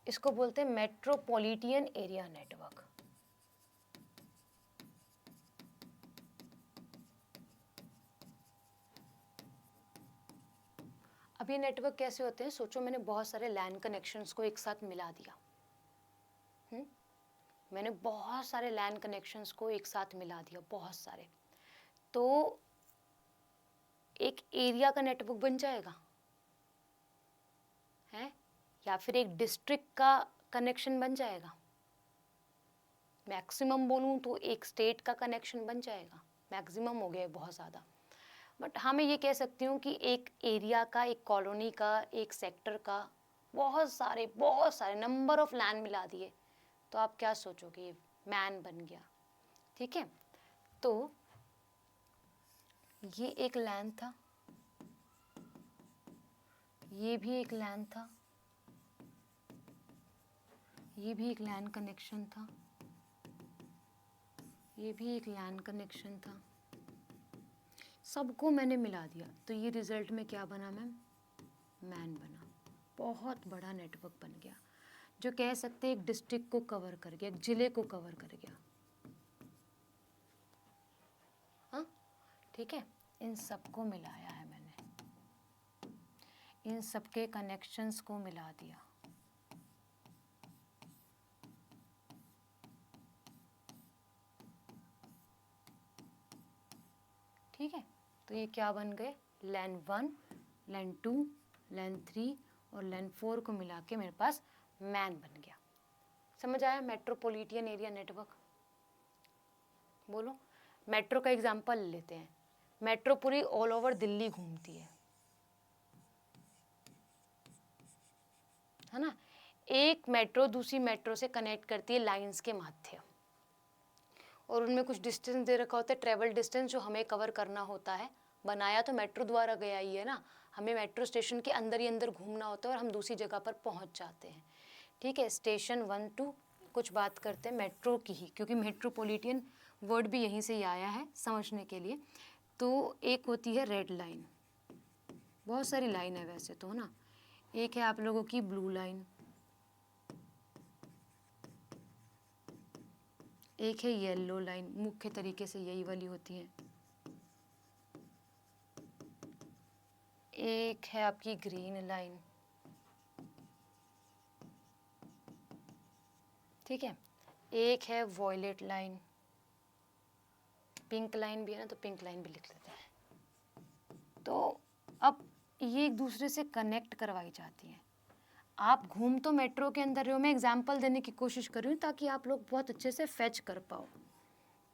इसको बोलते हैं मेट्रोपॉलिटन एरिया नेटवर्क। अब ये नेटवर्क कैसे होते हैं, सोचो मैंने बहुत सारे लैन कनेक्शंस को एक साथ मिला दिया, मैंने बहुत सारे लैन कनेक्शंस को एक साथ मिला दिया, बहुत सारे, तो एक एरिया का नेटवर्क बन जाएगा है, या फिर एक डिस्ट्रिक्ट का कनेक्शन बन जाएगा, मैक्सिमम बोलूँ तो एक स्टेट का कनेक्शन बन जाएगा, मैक्सिमम हो गया बहुत ज़्यादा। बट हाँ मैं ये कह सकती हूँ कि एक एरिया का, एक कॉलोनी का, एक सेक्टर का बहुत सारे नंबर ऑफ लैन मिला दिए, तो आप क्या सोचोगे, ये मैन बन गया, ठीक है। तो ये एक लैन था, ये भी एक लैन था, ये भी एक लैन कनेक्शन था, ये भी एक लैन कनेक्शन था, सबको मैंने मिला दिया, तो ये रिजल्ट में क्या बना मैम, मैन बना। बहुत बड़ा नेटवर्क बन गया, जो कह सकते हैं एक डिस्ट्रिक्ट को कवर कर गया, एक जिले को कवर कर गया, हाँ ठीक है। इन सबको मिलाया है मैंने, इन सबके कनेक्शंस को मिला दिया। ठीक है, तो ये क्या बन गए, लैन 1, लैन 2, लैन 3 और लैन 4 को मिला के मेरे पास मैन बन गया। समझ आया? Metropolitan area network. बोलो, मेट्रो का एग्जांपल लेते हैं। मेट्रो पूरी ऑल ओवर दिल्ली घूमती है ना। एक मेट्रो दूसरी मेट्रो से कनेक्ट करती है लाइंस के माध्यम, और उनमें कुछ डिस्टेंस दे रखा होता है, ट्रेवल डिस्टेंस जो हमें कवर करना होता है। बनाया तो मेट्रो द्वारा गया ही है ना, हमें मेट्रो स्टेशन के अंदर ही अंदर घूमना होता है और हम दूसरी जगह पर पहुंच जाते हैं। ठीक है, स्टेशन 1 2 कुछ बात करते हैं मेट्रो की ही, क्योंकि मेट्रोपॉलिटन वर्ड भी यहीं से ही आया है समझने के लिए। तो एक होती है रेड लाइन, बहुत सारी लाइन है वैसे तो, है ना। एक है आप लोगों की ब्लू लाइन, एक है येलो लाइन, मुख्य तरीके से यही वाली होती है। एक है आपकी ग्रीन लाइन, ठीक है। एक है वॉयलेट लाइन, पिंक लाइन भी है ना, तो पिंक लाइन भी लिख लेते हैं। तो अब ये एक दूसरे से कनेक्ट करवाई जाती हैं। आप घूम तो मेट्रो के अंदर रहे हो, मैं एग्जांपल देने की कोशिश कर रही हूँ ताकि आप लोग बहुत अच्छे से फैच कर पाओ।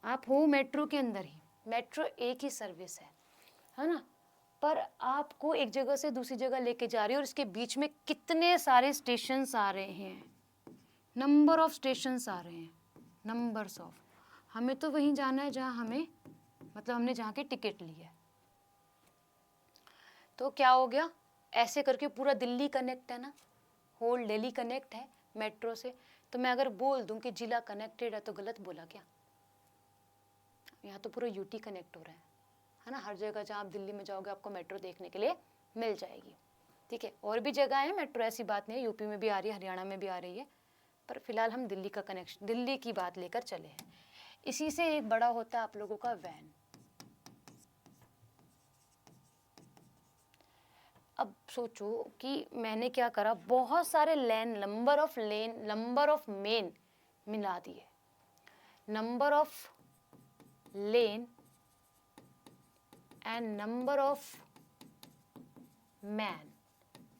आप हो मेट्रो के अंदर ही, मेट्रो एक ही सर्विस है ना, पर आपको एक जगह से दूसरी जगह लेके जा रही है और इसके बीच में कितने सारे स्टेशंस आ रहे हैं, नंबर ऑफ स्टेशंस आ रहे हैं, नंबर्स ऑफ। हमें तो वहीं जाना है जहाँ हमें, मतलब हमने जहाँ की टिकट ली है। तो क्या हो गया, ऐसे करके पूरा दिल्ली कनेक्ट है ना, होल दिल्ली कनेक्ट है मेट्रो से। तो मैं अगर बोल दूं कि जिला कनेक्टेड है तो गलत बोला क्या? यहाँ तो पूरा यूटी कनेक्ट हो रहा है ना। हर जगह जहाँ आप दिल्ली में जाओगे आपको मेट्रो देखने के लिए मिल जाएगी। ठीक है, और भी जगह है मेट्रो, ऐसी बात नहीं है, यूपी में भी आ रही है, हरियाणा में भी आ रही है, पर फिलहाल हम दिल्ली का कनेक्शन, दिल्ली की बात लेकर चले हैं। इसी से एक बड़ा होता है आप लोगों का वैन। अब सोचो कि मैंने क्या करा, बहुत सारे लेन, नंबर ऑफ मेन मिला दिए, number of lane and number of man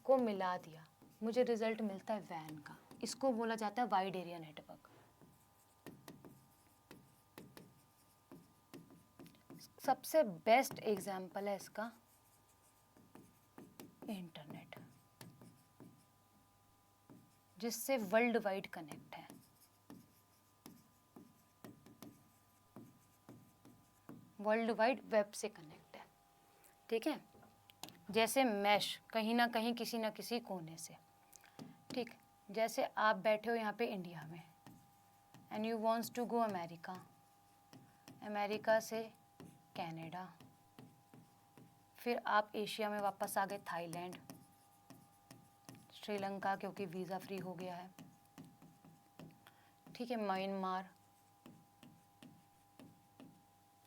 को मिला दिया, मुझे रिजल्ट मिलता है वैन का। इसको बोला जाता है वाइड एरिया नेटवर्क। सबसे बेस्ट एग्जाम्पल है इसका इंटरनेट, जिससे वर्ल्ड वाइड कनेक्ट है। वर्ल्ड वाइड वेब से कनेक्ट है। ठीक है, जैसे मैश कहीं ना कहीं किसी ना किसी कोने से। ठीक, जैसे आप बैठे हो यहाँ पे इंडिया में and you wants to go America, America से कनाडा, फिर आप एशिया में वापस आ गए थाईलैंड, श्रीलंका क्योंकि वीज़ा फ्री हो गया है। ठीक है, म्यांमार,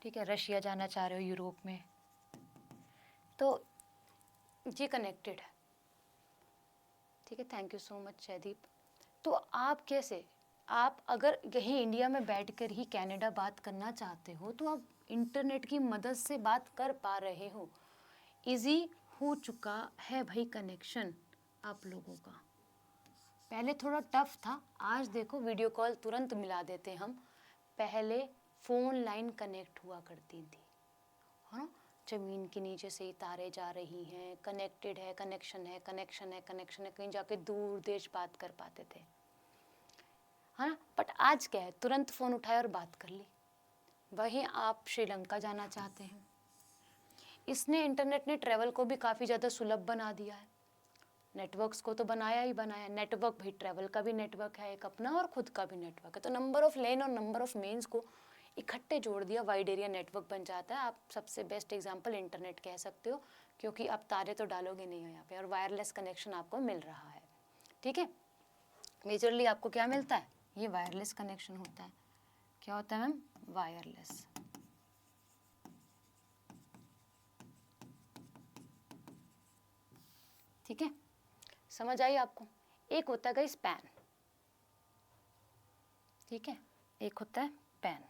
ठीक है, रशिया जाना चाह रहे हो यूरोप में, तो ये कनेक्टेड है। ठीक है, thank you so much Jaydeep. तो आप कैसे, आप अगर यहीं इंडिया में बैठकर ही कनाडा बात करना चाहते हो तो आप इंटरनेट की मदद से बात कर पा रहे हो। इजी हो चुका है भाई कनेक्शन आप लोगों का। पहले थोड़ा टफ था, आज देखो वीडियो कॉल तुरंत मिला देते हम। पहले फ़ोन लाइन कनेक्ट हुआ करती थी, हाँ, ज़मीन के नीचे से ही तारे जा रही हैं, कनेक्टेड है, कनेक्शन है, कनेक्शन है, कनेक्शन है, कहीं जाके दूर देश बात कर पाते थे, है ना। बट आज क्या है, तुरंत फ़ोन उठाया और बात कर ली। वहीं आप श्रीलंका जाना चाहते हैं, इसने इंटरनेट ने ट्रैवल को भी काफ़ी ज़्यादा सुलभ बना दिया है। नेटवर्क्स को तो बनाया ही बनाया, नेटवर्क भाई ट्रैवल का भी नेटवर्क है एक अपना और खुद का भी नेटवर्क है। तो नंबर ऑफ लेन और नंबर ऑफ मेन्स को इकट्ठे जोड़ दिया, वाइड एरिया नेटवर्क बन जाता है। आप सबसे बेस्ट एग्जांपल इंटरनेट कह सकते हो, क्योंकि आप तारे तो डालोगे नहीं हो यहाँ पे, और वायरलेस कनेक्शन आपको मिल रहा है। ठीक है, मेजरली आपको क्या मिलता है, ये वायरलेस कनेक्शन होता है। क्या होता है मैम, वायरलेस। ठीक है, समझ आई आपको। एक होता है गाइस पैन, ठीक है, एक होता है पैन।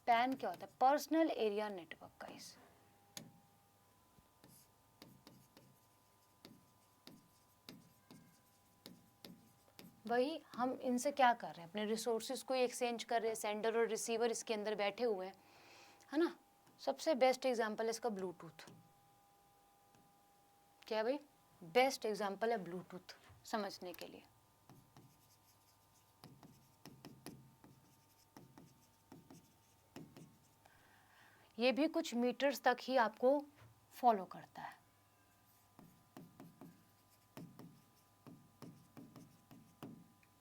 पैन क्या होता है? Personal area network guys. वही हम इनसे क्या कर रहे हैं, अपने रिसोर्सेज को एक्सचेंज कर रहे हैं, सेंडर और रिसीवर इसके अंदर बैठे हुए हैं, है ना। सबसे बेस्ट एग्जांपल है इसका ब्लूटूथ। क्या भाई? बेस्ट एग्जांपल है ब्लूटूथ समझने के लिए। ये भी कुछ मीटर्स तक ही आपको फॉलो करता है।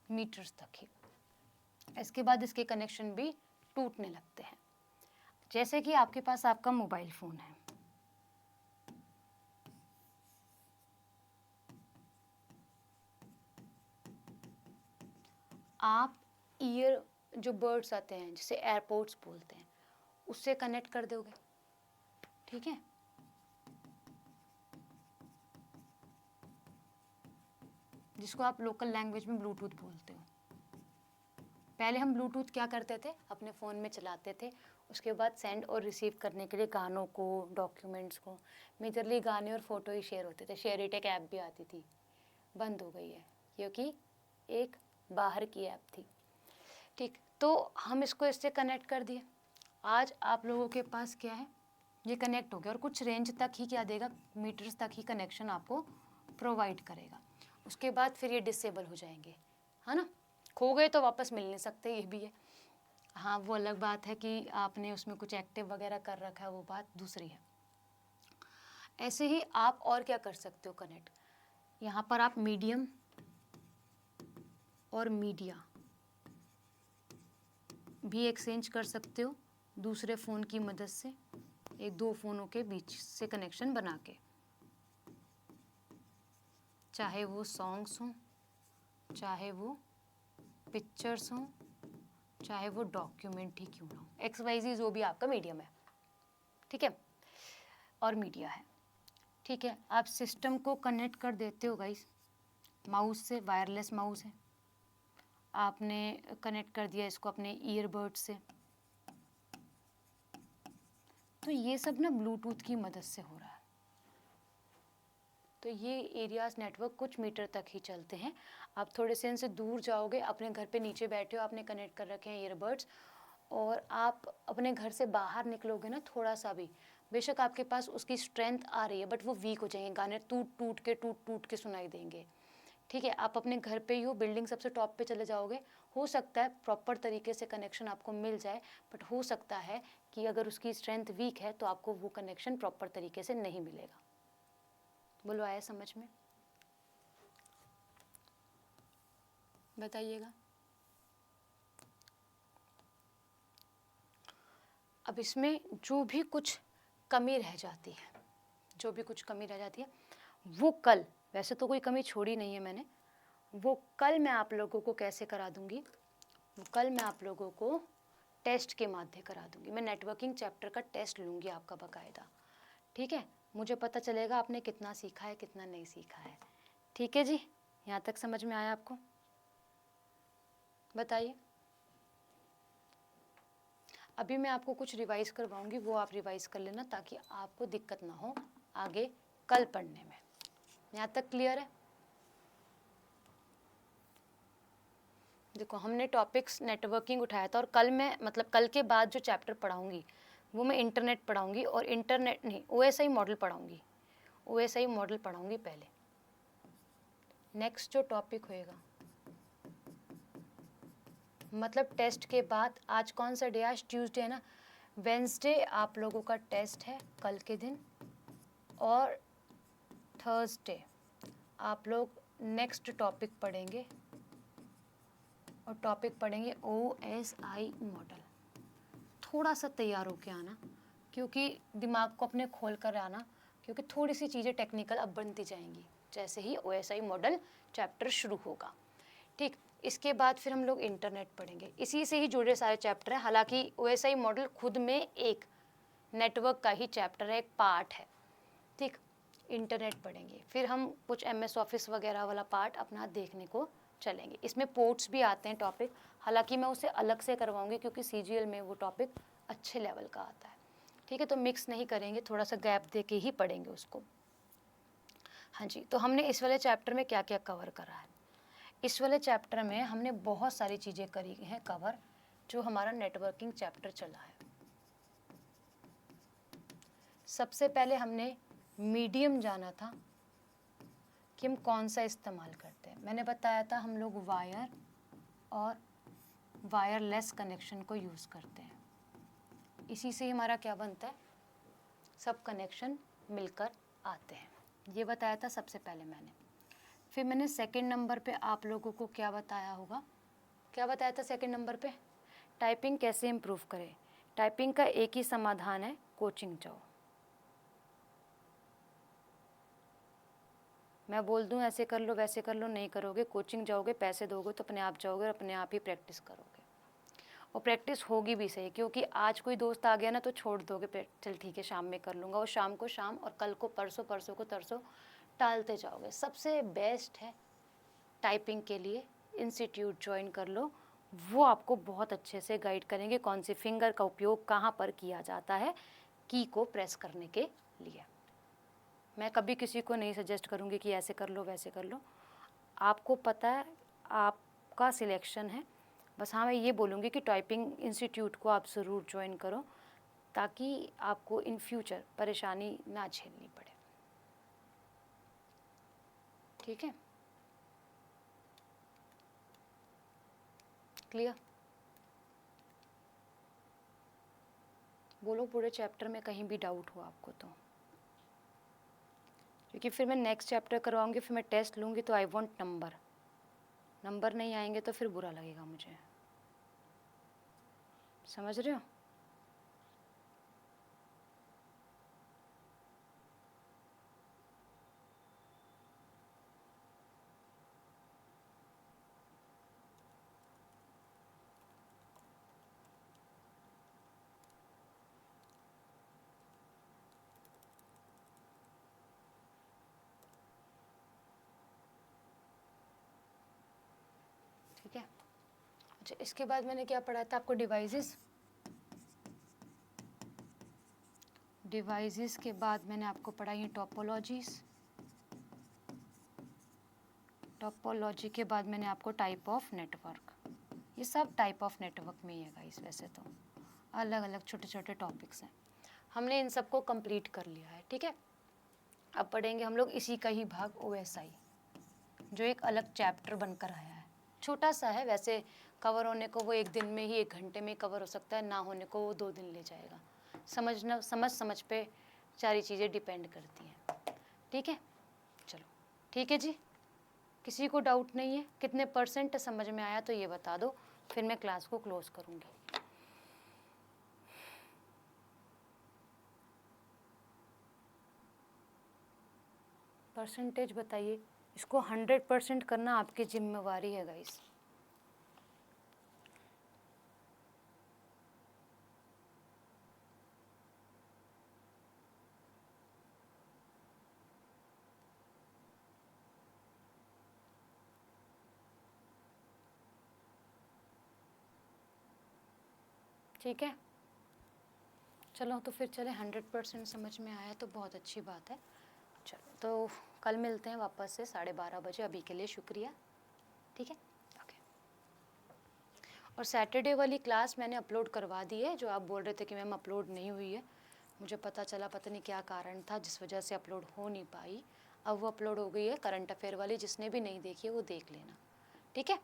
मीटर्स तक ही। इसके बाद इसके कनेक्शन भी टूटने लगते हैं। जैसे कि आपके पास आपका मोबाइल फोन है, आप ईयर जो बर्ड्स आते हैं जिसे एयरपोर्ट्स बोलते हैं उससे कनेक्ट कर दोगे, ठीक है। जिसको आप लोकल लैंग्वेज में ब्लूटूथ बोलते हो। पहले हम ब्लूटूथ क्या करते थे, अपने फ़ोन में चलाते थे, उसके बाद सेंड और रिसीव करने के लिए गानों को, डॉक्यूमेंट्स को, मेजरली गाने और फोटो ही शेयर होते थे। शेयर इट एक ऐप भी आती थी, बंद हो गई है क्योंकि एक बाहर की ऐप थी, ठीक। तो हम इसको इससे कनेक्ट कर दिए। आज आप लोगों के पास क्या है, ये कनेक्ट हो गया और कुछ रेंज तक ही क्या देगा, मीटर्स तक ही कनेक्शन आपको प्रोवाइड करेगा। उसके बाद फिर ये डिसेबल हो जाएंगे, है ना। खो गए तो वापस मिल नहीं सकते, ये भी है। हाँ, वो अलग बात है कि आपने उसमें कुछ एक्टिव वगैरह कर रखा है, वो बात दूसरी है। ऐसे ही आप और क्या कर सकते हो कनेक्ट, यहाँ पर आप मीडियम और मीडिया भी एक्सचेंज कर सकते हो दूसरे फ़ोन की मदद से, एक दो फ़ोनों के बीच से कनेक्शन बना के। चाहे वो सॉन्ग्स हों, चाहे वो पिक्चर्स हों, चाहे वो डॉक्यूमेंट ही क्यों ना हो, XYZ जो भी आपका मीडियम है, ठीक है, और मीडिया है, ठीक है। आप सिस्टम को कनेक्ट कर देते हो गाइस माउस से, वायरलेस माउस है, आपने कनेक्ट कर दिया इसको अपने ईयरबड्स से। तो ये सब ना ब्लूटूथ की मदद से हो रहा है। तो ये एरियाज नेटवर्क कुछ मीटर तक ही चलते हैं। आप थोड़े से इनसे दूर जाओगे, अपने घर पे नीचे बैठे हो, आपने कनेक्ट कर रखे हैं ईयरबड्स, और आप अपने घर से बाहर निकलोगे ना थोड़ा सा भी, बेशक आपके पास उसकी स्ट्रेंथ आ रही है बट वो वीक हो जाएंगे, गाने टूट टूट के सुनाई देंगे, ठीक है। आप अपने घर पे ही हो, बिल्डिंग सबसे टॉप पे चले जाओगे, हो सकता है प्रॉपर तरीके से कनेक्शन आपको मिल जाए, बट हो सकता है कि अगर उसकी स्ट्रेंथ वीक है तो आपको वो कनेक्शन प्रॉपर तरीके से नहीं मिलेगा। बोलो, आया समझ में? बताइएगा। अब इसमें जो भी कुछ कमी रह जाती है, जो भी कुछ कमी रह जाती है वो कल, वैसे तो कोई कमी छोड़ी नहीं है मैंने, वो कल मैं आप लोगों को कैसे करा दूंगी, वो कल मैं आप लोगों को टेस्ट के माध्यम करा दूंगी। मैं नेटवर्किंग चैप्टर का टेस्ट लूँगी आपका बाकायदा, ठीक है। मुझे पता चलेगा आपने कितना सीखा है, कितना नहीं सीखा है, ठीक है जी। यहाँ तक समझ में आया आपको? बताइए। अभी मैं आपको कुछ रिवाइज़ करवाऊंगी, वो आप रिवाइज़ कर लेना ताकि आपको दिक्कत ना हो आगे कल पढ़ने में। यहाँ तक क्लियर है? देखो, हमने टॉपिक्स नेटवर्किंग उठाया था, और कल मैं मतलब कल के बाद जो चैप्टर पढ़ाऊंगी वो मैं इंटरनेट पढ़ाऊंगी, और इंटरनेट नहीं, OSI मॉडल पढ़ाऊंगी, OSI मॉडल पढ़ाऊंगी पहले। नेक्स्ट जो टॉपिक होएगा, मतलब टेस्ट के बाद, आज कौन सा डे, आज ट्यूसडे है ना, वेंसडे आप लोगों का टेस्ट है कल के दिन, और थर्सडे आप लोग नेक्स्ट टॉपिक पढ़ेंगे, और टॉपिक पढ़ेंगे OSI मॉडल। थोड़ा सा तैयार होके आना, क्योंकि दिमाग को अपने खोल कर आना, क्योंकि थोड़ी सी चीज़ें टेक्निकल अब बनती जाएंगी जैसे ही OSI मॉडल चैप्टर शुरू होगा, ठीक। इसके बाद फिर हम लोग इंटरनेट पढ़ेंगे, इसी से ही जुड़े सारे चैप्टर हैं। हालांकि OSI मॉडल खुद में एक नेटवर्क का ही चैप्टर है, एक पार्ट है, ठीक, इंटरनेट पढ़ेंगे, फिर हम कुछ MS ऑफिस वगैरह वाला पार्ट अपना देखने को चलेंगे। इसमें पोर्ट्स भी आते हैं टॉपिक, हालांकि मैं उसे अलग से करवाऊंगी क्योंकि CGL में वो टॉपिक अच्छे लेवल का आता है। ठीक है, तो मिक्स नहीं करेंगे, थोड़ा सा गैप दे के ही पढ़ेंगे उसको। हाँ जी, तो हमने इस वाले चैप्टर में क्या क्या कवर करा है? इस वाले चैप्टर में हमने बहुत सारी चीज़ें करी हैं कवर, जो हमारा नेटवर्किंग चैप्टर चला है। सबसे पहले हमने मीडियम जाना था कि हम कौन सा इस्तेमाल करते हैं। मैंने बताया था हम लोग वायर और वायरलेस कनेक्शन को यूज़ करते हैं, इसी से हमारा क्या बनता है, सब कनेक्शन मिलकर आते हैं, ये बताया था सबसे पहले मैंने। फिर मैंने सेकंड नंबर पे आप लोगों को क्या बताया होगा, क्या बताया था सेकंड नंबर पे? टाइपिंग कैसे इम्प्रूव करें। टाइपिंग का एक ही समाधान है, कोचिंग जाओ। मैं बोल दूं ऐसे कर लो वैसे कर लो, नहीं करोगे, कोचिंग जाओगे, पैसे दोगे तो अपने आप जाओगे और अपने आप ही प्रैक्टिस करोगे, और प्रैक्टिस होगी भी सही, क्योंकि आज कोई दोस्त आ गया ना तो छोड़ दोगे, चल ठीक है शाम में कर लूँगा, और शाम को शाम, और कल को परसों, परसों को तरसों टालते जाओगे। सबसे बेस्ट है टाइपिंग के लिए इंस्टीट्यूट ज्वाइन कर लो, वो आपको बहुत अच्छे से गाइड करेंगे कौन सी फिंगर का उपयोग कहाँ पर किया जाता है की को प्रेस करने के लिए। मैं कभी किसी को नहीं सजेस्ट करूँगी कि ऐसे कर लो वैसे कर लो, आपको पता है, आपका सिलेक्शन है। बस हाँ, मैं ये बोलूँगी कि टाइपिंग इंस्टीट्यूट को आप ज़रूर ज्वाइन करो, ताकि आपको इन फ्यूचर परेशानी ना झेलनी पड़े। ठीक है, क्लियर? बोलो पूरे चैप्टर में कहीं भी डाउट हो आपको तो, क्योंकि फिर मैं नेक्स्ट चैप्टर करवाऊँगी, फिर मैं टेस्ट लूँगी, तो आई वांट नंबर नहीं आएंगे तो फिर बुरा लगेगा मुझे, समझ रहे हो? ठीक है, अच्छा इसके बाद मैंने क्या पढ़ा था आपको, डिवाइसेस के बाद मैंने आपको पढ़ाई है टोपोलॉजी के बाद मैंने आपको टाइप ऑफ नेटवर्क, ये सब टाइप ऑफ नेटवर्क में ही है गाइस, वैसे तो अलग अलग छोटे छोटे टॉपिक्स हैं, हमने इन सबको कंप्लीट कर लिया है। ठीक है, अब पढ़ेंगे हम लोग इसी का ही भाग OSI, जो एक अलग चैप्टर बनकर आया है, छोटा सा है वैसे, कवर होने को वो एक दिन में ही 1 घंटे में कवर हो सकता है, ना होने को वो 2 दिन ले जाएगा। समझ पे सारी चीज़ें डिपेंड करती हैं। ठीक है, चलो ठीक है जी, किसी को डाउट नहीं है? कितने % समझ में आया तो ये बता दो, फिर मैं क्लास को क्लोज करूँगी। परसेंटेज बताइए, इसको 100% करना आपकी जिम्मेवारी है गाइस। ठीक है, चलो तो फिर चले, 100% समझ में आया तो बहुत अच्छी बात है। चलो तो कल मिलते हैं वापस से 12:30 बजे, अभी के लिए शुक्रिया। ठीक है, ओके। और सैटरडे वाली क्लास मैंने अपलोड करवा दी है, जो आप बोल रहे थे कि मैम अपलोड नहीं हुई है, मुझे पता चला पता नहीं क्या कारण था जिस वजह से अपलोड हो नहीं पाई, अब वो अपलोड हो गई है, करंट अफेयर वाली, जिसने भी नहीं देखी है वो देख लेना। ठीक है।